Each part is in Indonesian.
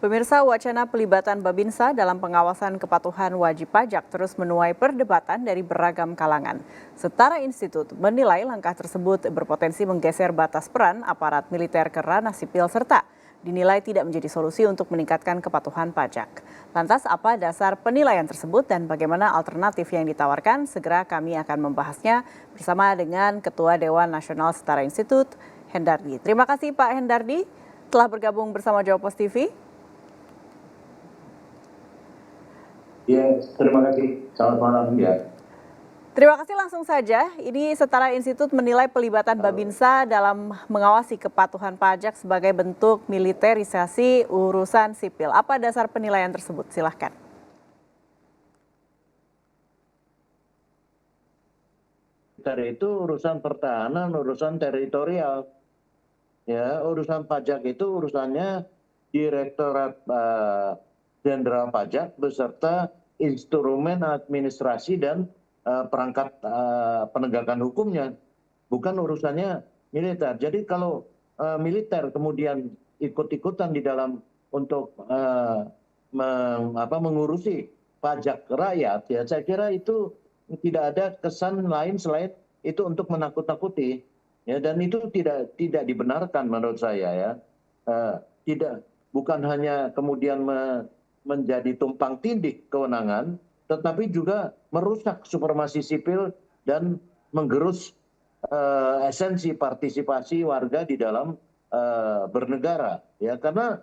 Pemirsa, wacana pelibatan Babinsa dalam pengawasan kepatuhan wajib pajak terus menuai perdebatan dari beragam kalangan. Setara Institut menilai langkah tersebut berpotensi menggeser batas peran aparat militer ke ranah sipil serta dinilai tidak menjadi solusi untuk meningkatkan kepatuhan pajak. Lantas apa dasar penilaian tersebut dan bagaimana alternatif yang ditawarkan? Segera kami akan membahasnya bersama dengan Ketua Dewan Nasional Setara Institut, Hendardi. Terima kasih Pak Hendardi telah bergabung bersama Jawa Post TV. Ya, terima kasih. Selamat malam ya. Terima kasih, langsung saja. Ini Setara Institut menilai pelibatan Babinsa dalam mengawasi kepatuhan pajak sebagai bentuk militerisasi urusan sipil. Apa dasar penilaian tersebut? Silahkan. Itu urusan pertahanan, urusan teritorial. Ya, urusan pajak itu urusannya Direktorat Jenderal Pajak beserta instrumen administrasi dan perangkat penegakan hukumnya, bukan urusannya militer. Jadi kalau militer kemudian ikut-ikutan di dalam untuk mengurusi pajak rakyat, ya saya kira itu tidak ada kesan lain selain itu untuk menakut-nakuti, ya, dan itu tidak dibenarkan menurut saya ya. Tidak, bukan hanya kemudian menjadi tumpang tindih kewenangan, tetapi juga merusak supremasi sipil dan menggerus esensi partisipasi warga di dalam bernegara, ya, karena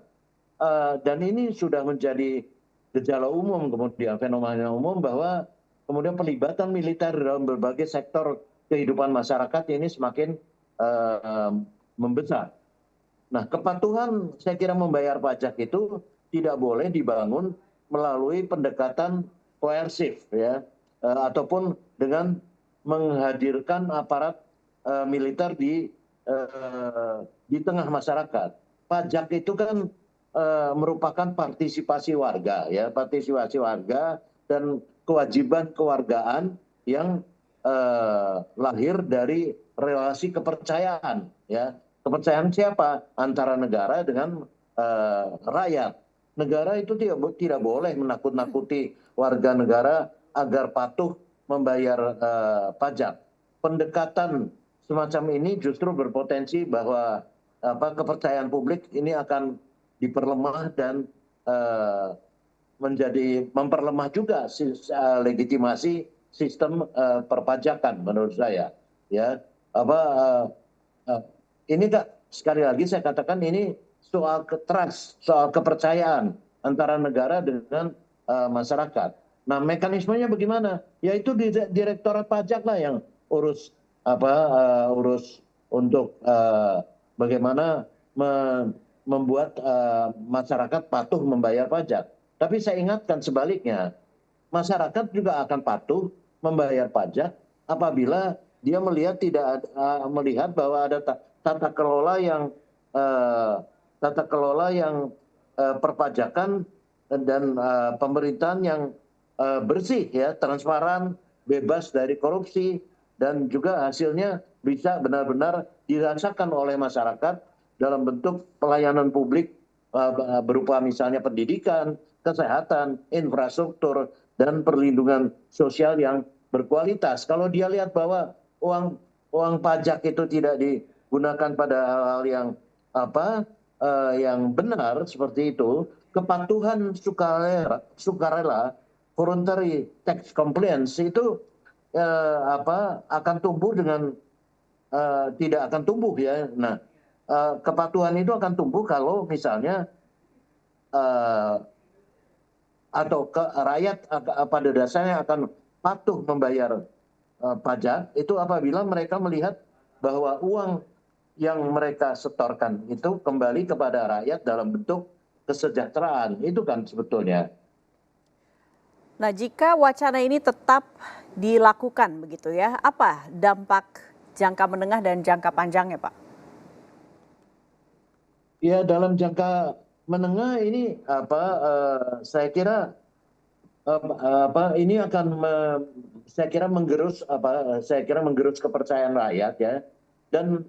dan ini sudah menjadi gejala umum, kemudian fenomena umum bahwa kemudian pelibatan militer dalam berbagai sektor kehidupan masyarakat ini semakin membesar. Nah, kepatuhan saya kira membayar pajak itu tidak boleh dibangun melalui pendekatan koersif, ya, ataupun dengan menghadirkan aparat militer di tengah masyarakat. Pajak itu kan merupakan partisipasi warga, ya, partisipasi warga dan kewajiban kewargaan yang lahir dari relasi kepercayaan, ya. Kepercayaan siapa? Antara negara dengan rakyat. Negara itu tidak boleh menakut-nakuti warga negara agar patuh membayar pajak. Pendekatan semacam ini justru berpotensi bahwa kepercayaan publik ini akan diperlemah dan memperlemah juga legitimasi sistem perpajakan menurut saya, ya. Ini sekali lagi saya katakan ini soal trust, soal kepercayaan antara negara dengan masyarakat. Nah, mekanismenya bagaimana? Yaitu Direktorat Pajak lah yang urus untuk bagaimana membuat masyarakat patuh membayar pajak. Tapi saya ingatkan sebaliknya, masyarakat juga akan patuh membayar pajak apabila dia melihat bahwa ada tata kelola yang perpajakan dan pemerintahan yang bersih, ya, transparan, bebas dari korupsi, dan juga hasilnya bisa benar-benar dirasakan oleh masyarakat dalam bentuk pelayanan publik berupa misalnya pendidikan, kesehatan, infrastruktur, dan perlindungan sosial yang berkualitas. Kalau dia lihat bahwa uang pajak itu tidak digunakan pada hal-hal yang benar seperti itu, kepatuhan sukarela, voluntary tax compliance itu akan tumbuh dengan tidak akan tumbuh, ya. Nah, kepatuhan itu akan tumbuh kalau misalnya atau rakyat pada dasarnya akan patuh membayar pajak itu apabila mereka melihat bahwa uang yang mereka setorkan itu kembali kepada rakyat dalam bentuk kesejahteraan. Itu kan sebetulnya. Nah, jika wacana ini tetap dilakukan begitu ya, apa dampak jangka menengah dan jangka panjangnya, Pak? Ya, dalam jangka menengah ini saya kira ini akan saya kira menggerus kepercayaan rakyat, ya, dan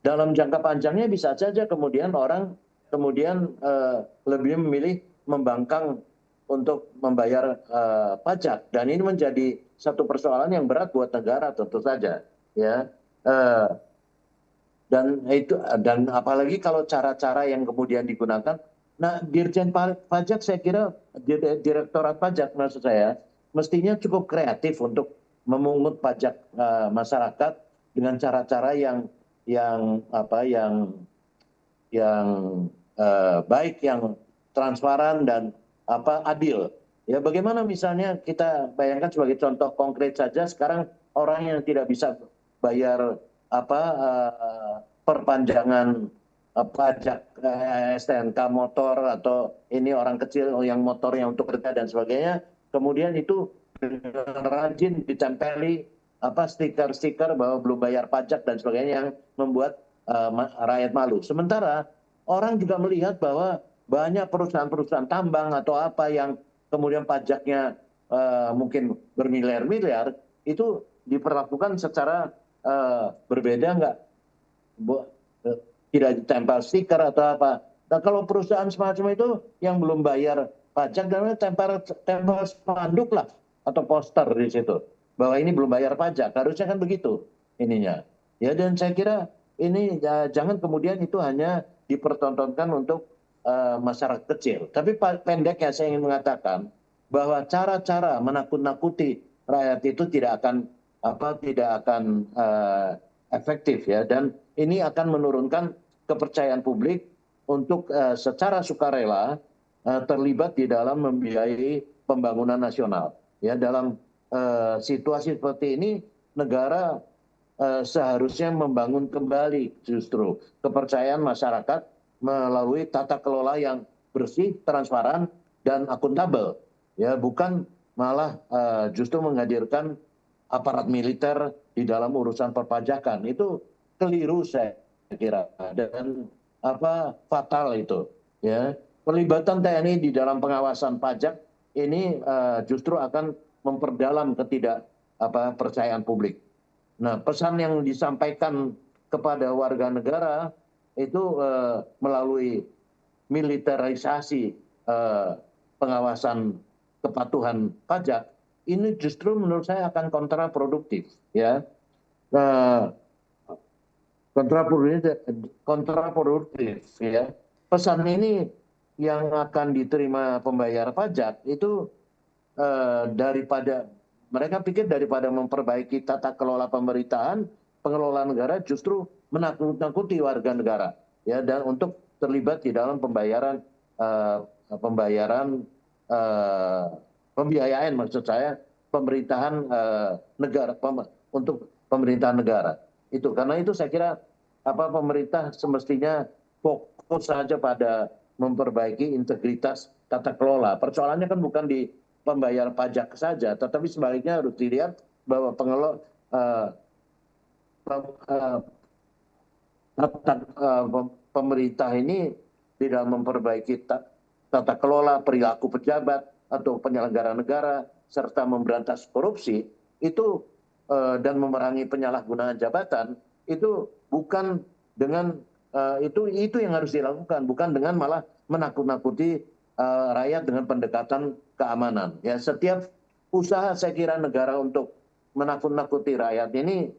dalam jangka panjangnya bisa saja kemudian orang kemudian lebih memilih membangkang untuk membayar pajak, dan ini menjadi satu persoalan yang berat buat negara tentu saja, ya. Eh, dan apalagi kalau cara-cara yang kemudian digunakan. Nah, Dirjen Pajak saya kira Direktorat Pajak maksud saya mestinya cukup kreatif untuk memungut pajak masyarakat dengan cara-cara yang apa yang baik, yang transparan dan adil. Ya, bagaimana misalnya kita bayangkan sebagai contoh konkret saja, sekarang orang yang tidak bisa bayar perpanjangan pajak STNK motor, atau ini orang kecil yang motornya untuk kerja dan sebagainya, kemudian itu dengan rajin ditempeli stiker-stiker bahwa belum bayar pajak dan sebagainya, yang membuat rakyat malu. Sementara orang juga melihat bahwa banyak perusahaan-perusahaan tambang atau apa yang kemudian pajaknya mungkin bermiliar-miliar, itu diperlakukan secara berbeda, nggak tidak ditempel stiker atau apa. Nah, kalau perusahaan semacam itu yang belum bayar pajak, dan tempel spanduk lah atau poster di situ bahwa ini belum bayar pajak, harusnya kan begitu ininya. Ya, dan saya kira ini jangan kemudian itu hanya dipertontonkan untuk masyarakat kecil. Tapi pendeknya saya ingin mengatakan bahwa cara-cara menakut-nakuti rakyat itu tidak akan efektif, ya, dan ini akan menurunkan kepercayaan publik untuk secara sukarela terlibat di dalam membiayai pembangunan nasional. Ya, dalam situasi seperti ini negara seharusnya membangun kembali justru kepercayaan masyarakat melalui tata kelola yang bersih, transparan, dan akuntabel. Ya, bukan malah justru menghadirkan aparat militer di dalam urusan perpajakan. Itu keliru saya kira, dan fatal itu. Ya, pelibatan TNI di dalam pengawasan pajak ini justru akan memperdalam percayaan publik. Nah, pesan yang disampaikan kepada warga negara itu melalui militerisasi pengawasan kepatuhan pajak, ini justru menurut saya akan kontraproduktif, ya. Kontraproduktif, ya. Pesan ini yang akan diterima pembayar pajak itu daripada mereka pikir daripada memperbaiki tata kelola pemerintahan, pengelola negara justru menakut-nakuti warga negara, ya, dan untuk terlibat di dalam pembiayaan maksud saya pemerintahan negara, untuk pemerintahan negara. Itu karena itu saya kira pemerintah semestinya fokus saja pada memperbaiki integritas tata kelola. Persoalannya kan bukan di pembayar pajak saja, tetapi sebaliknya harus dilihat bahwa pemerintah ini tidak memperbaiki tata kelola perilaku pejabat atau penyelenggara negara serta memberantas korupsi itu dan memerangi penyalahgunaan jabatan, itu bukan dengan itu yang harus dilakukan, bukan dengan malah menakut-nakuti rakyat dengan pendekatan keamanan. Ya, setiap usaha saya kira negara untuk menakut-nakuti rakyat ini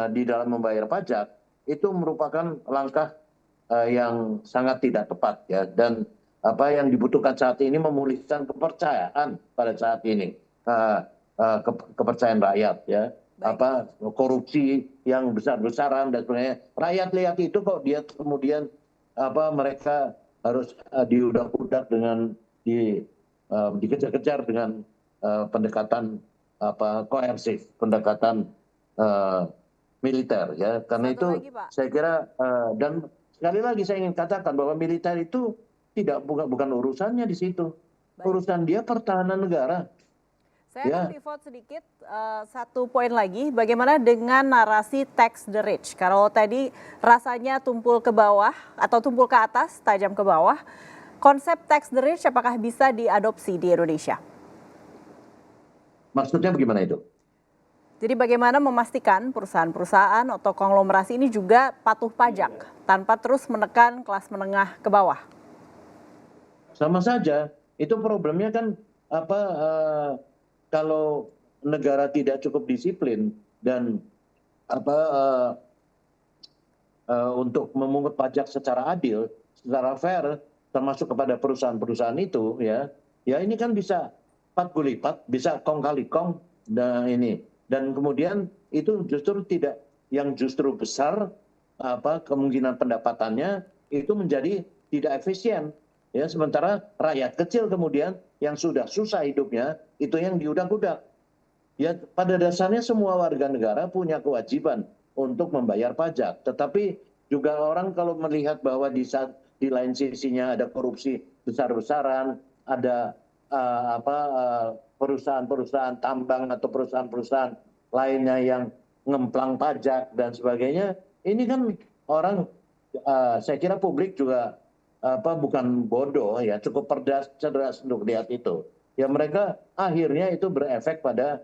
di dalam membayar pajak itu merupakan langkah yang sangat tidak tepat, ya, dan yang dibutuhkan saat ini memulihkan kepercayaan pada saat ini, kepercayaan rakyat, ya. Korupsi yang besar-besaran dan sebagainya. Rakyat lihat itu kok, dia kemudian mereka harus diudak-udak dengan dikejar-kejar dengan pendekatan koersif, pendekatan militer, ya. Karena itu saya kira dan sekali lagi saya ingin katakan bahwa militer itu bukan urusannya di situ. Urusan dia pertahanan negara. Saya akan pivot sedikit, satu poin lagi, bagaimana dengan narasi tax the rich? Kalau tadi rasanya tumpul ke bawah atau tumpul ke atas, tajam ke bawah, konsep tax the rich apakah bisa diadopsi di Indonesia? Maksudnya bagaimana itu? Jadi bagaimana memastikan perusahaan-perusahaan atau konglomerasi ini juga patuh pajak tanpa terus menekan kelas menengah ke bawah? Sama saja, itu problemnya kan kalau negara tidak cukup disiplin dan apa untuk memungut pajak secara adil, secara fair, termasuk kepada perusahaan-perusahaan itu, ya ini kan bisa 4 kali lipat, bisa kong kali kong, dan kemudian itu justru tidak, yang justru besar kemungkinan pendapatannya itu menjadi tidak efisien, ya sementara rakyat kecil kemudian yang sudah susah hidupnya itu yang diudak-udak. Ya, pada dasarnya semua warga negara punya kewajiban untuk membayar pajak. Tetapi juga orang kalau melihat bahwa di lain sisinya ada korupsi besar-besaran, ada perusahaan-perusahaan tambang atau perusahaan-perusahaan lainnya yang ngemplang pajak dan sebagainya, ini kan orang, saya kira publik juga bukan bodoh ya, cukup cerdas untuk lihat itu. Ya mereka akhirnya itu berefek pada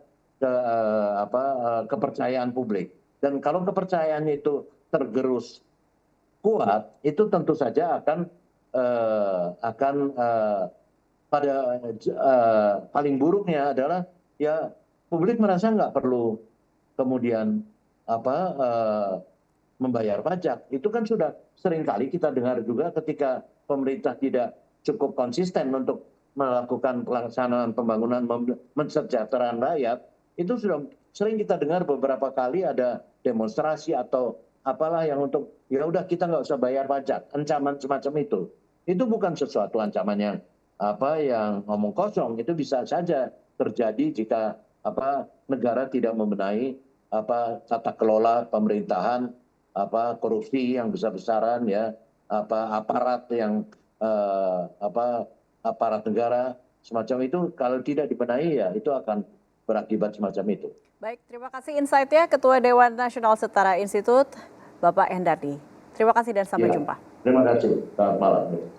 kepercayaan publik. Dan kalau kepercayaan itu tergerus kuat, itu tentu saja akan pada paling buruknya adalah ya publik merasa nggak perlu kemudian membayar pajak. Itu kan sudah sering kali kita dengar juga ketika pemerintah tidak cukup konsisten untuk melakukan pelaksanaan pembangunan mensejahteraan rakyat, itu sudah sering kita dengar beberapa kali ada demonstrasi atau apalah yang untuk ya udah kita nggak usah bayar pajak, ancaman semacam itu. Itu bukan sesuatu ancaman yang ngomong kosong, itu bisa saja terjadi jika negara tidak membenahi tata kelola pemerintahan, korupsi yang besar-besaran, ya aparat yang aparat negara semacam itu kalau tidak dibenahi ya itu akan berakibat semacam itu. Baik, terima kasih insight-nya Ketua Dewan Nasional Setara Institut, Bapak Endardi. Terima kasih dan sampai Ya, jumpa. terima kasih. Selamat malam.